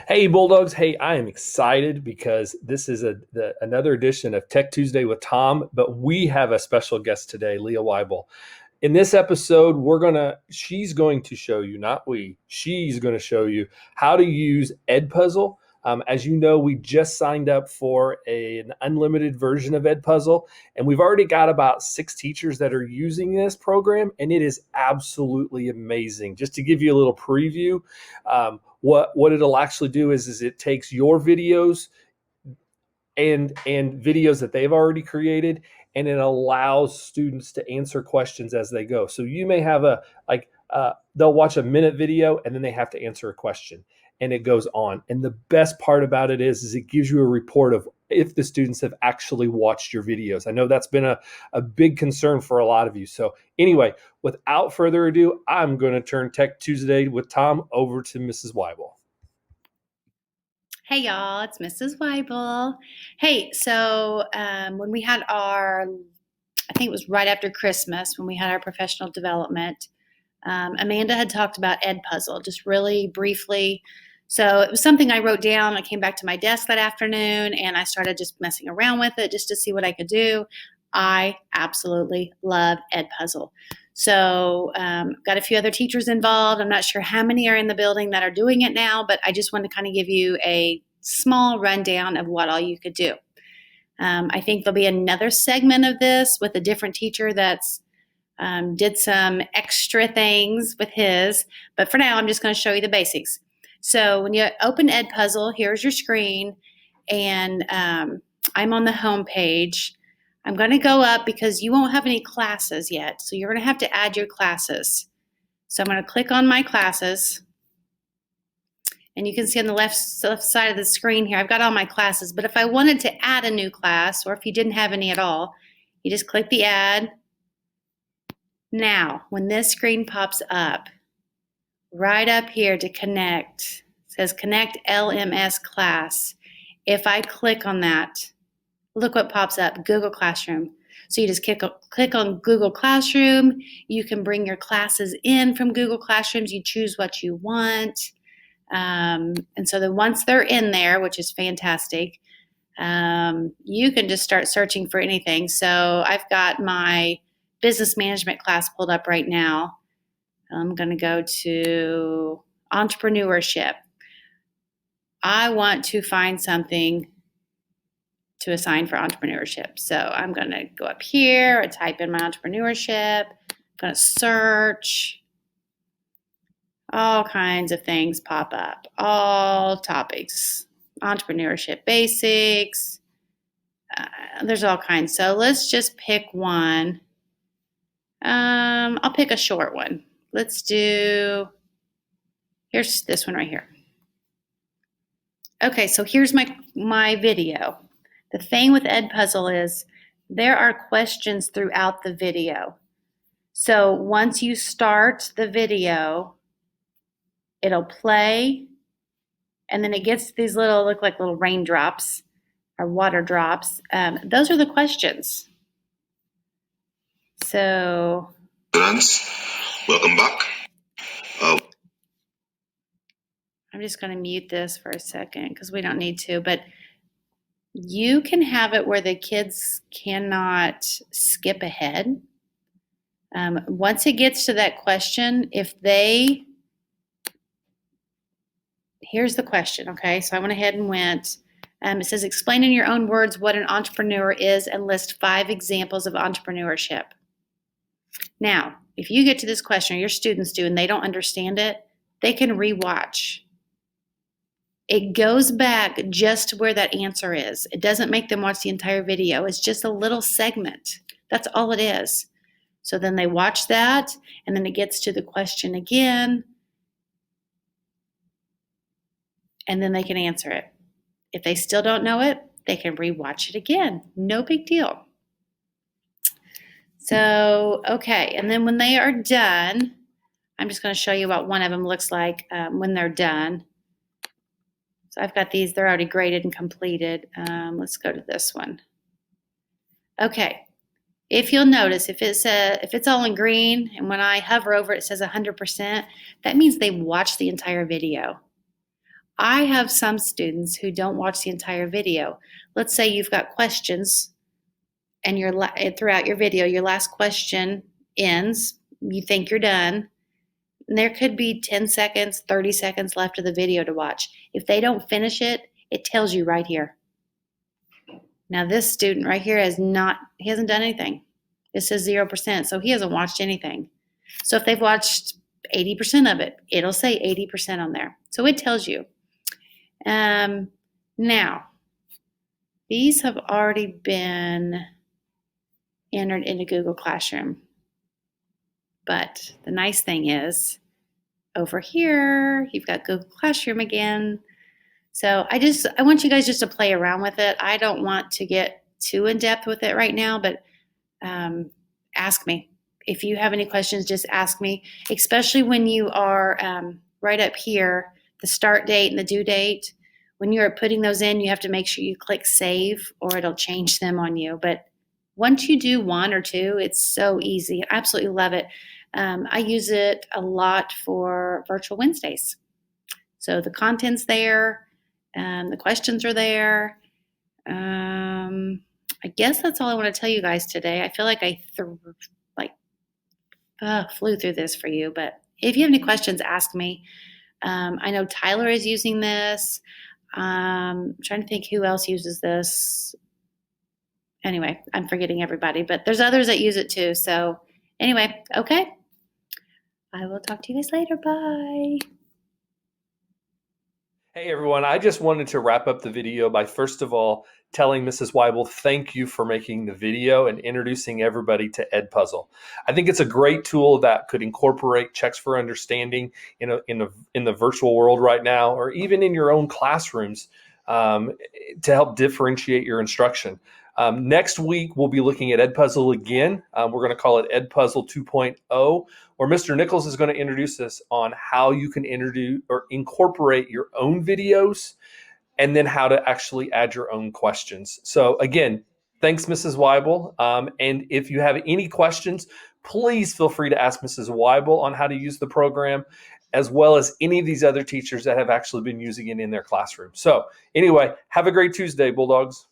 Hey Bulldogs! Hey, I am excited because this is another edition of Tech Tuesday with Tom. But we have a special guest today, Leah Weibel. In this episode, she's going to show you, not we, she's going to show you how to use Edpuzzle. As you know, we just signed up for an unlimited version of Edpuzzle, and we've already got about 6 teachers that are using this program, and it is absolutely amazing. Just to give you a little preview, what it'll actually do is it takes your videos and videos that they've already created, and it allows students to answer questions as they go. So you may have they'll watch a minute video and then they have to answer a question, and it goes on. And the best part about it is it gives you a report of if the students have actually watched your videos. I know that's been a big concern for a lot of you. So anyway, without further ado, I'm going to turn Tech Tuesday with Tom over to Mrs. Weibel. Hey y'all, it's Mrs. Weibel. Hey, so when we had I think it was right after Christmas when we had our professional development, Amanda had talked about Edpuzzle just really briefly. So it was something I wrote down. I came back to my desk that afternoon and I started just messing around with it just to see what I could do. I absolutely love Edpuzzle. So got a few other teachers involved. I'm not sure how many are in the building that are doing it now, but I just wanted to kind of give you a small rundown of what all you could do. I think there'll be another segment of this with a different teacher that's did some extra things with his, but for now I'm just going to show you the basics. So when you open Edpuzzle, here's your screen, and I'm on the home page. I'm going to go up because you won't have any classes yet, so you're going to have to add your classes. So I'm going to click on my classes, and you can see on the left side of the screen here, I've got all my classes, but if I wanted to add a new class, or if you didn't have any at all, you just click the add. Now, when this screen pops up, right up here to connect, it says connect LMS class. If I click on that, look what pops up, Google Classroom. So you just click on Google Classroom. You can bring your classes in from Google Classrooms. You choose what you want. And so then once they're in there, which is fantastic, you can just start searching for anything. So I've got my business management class pulled up right now. I'm going to go to entrepreneurship. I want to find something to assign for entrepreneurship. So I'm going to go up here and type in my entrepreneurship. I'm going to search. All kinds of things pop up. All topics. Entrepreneurship basics. There's all kinds. So let's just pick one. I'll pick a short one. Let's do, here's this one right here. Okay, so here's my video. The thing with Edpuzzle is there are questions throughout the video. So once you start the video, it'll play, and then it gets these look like little raindrops or water drops. Those are the questions. So, welcome back. I'm just going to mute this for a second because we don't need to, but you can have it where the kids cannot skip ahead. Once it gets to that question, here's the question, okay? So I went ahead and went, it says, explain in your own words what an entrepreneur is and list 5 examples of entrepreneurship. Now, if you get to this question, or your students do, and they don't understand it, they can rewatch. It goes back just to where that answer is. It doesn't make them watch the entire video. It's just a little segment. That's all it is. So then they watch that, and then it gets to the question again, and then they can answer it. If they still don't know it, they can rewatch it again. No big deal. So, okay, and then when they are done, I'm just going to show you what one of them looks like when they're done. So I've got these, they're already graded and completed. Let's go to this one. Okay, if you'll notice, if it's all in green, and when I hover over it says 100%, that means they watched the entire video. I have some students who don't watch the entire video. Let's say you've got questions and throughout your video, your last question ends, you think you're done, and there could be 10 seconds, 30 seconds left of the video to watch. If they don't finish it, it tells you right here. Now this student right here he hasn't done anything. It says 0%, so he hasn't watched anything. So if they've watched 80% of it, it'll say 80% on there. So it tells you. Now, these have already been entered into Google Classroom. But the nice thing is, over here, you've got Google Classroom again. So I want you guys just to play around with it. I don't want to get too in depth with it right now, but ask me. If you have any questions, just ask me, especially when you are right up here, the start date and the due date. When you're putting those in, you have to make sure you click save or it'll change them on you. But once you do one or two, it's so easy. I absolutely love it. I use it a lot for Virtual Wednesdays. So the content's there, the questions are there. I guess that's all I want to tell you guys today. I feel like I flew through this for you, but if you have any questions, ask me. I know Tyler is using this. I'm trying to think who else uses this. Anyway, I'm forgetting everybody, but there's others that use it too. So anyway, okay. I will talk to you guys later. Bye. Hey everyone, I just wanted to wrap up the video by first of all telling Mrs. Weibel thank you for making the video and introducing everybody to Edpuzzle. I think it's a great tool that could incorporate checks for understanding in the virtual world right now, or even in your own classrooms to help differentiate your instruction. Next week, we'll be looking at Edpuzzle again. We're going to call it Edpuzzle 2.0, where Mr. Nichols is going to introduce us on how you can introduce or incorporate your own videos and then how to actually add your own questions. So again, thanks, Mrs. Weibel. And if you have any questions, please feel free to ask Mrs. Weibel on how to use the program, as well as any of these other teachers that have actually been using it in their classroom. So anyway, have a great Tuesday, Bulldogs.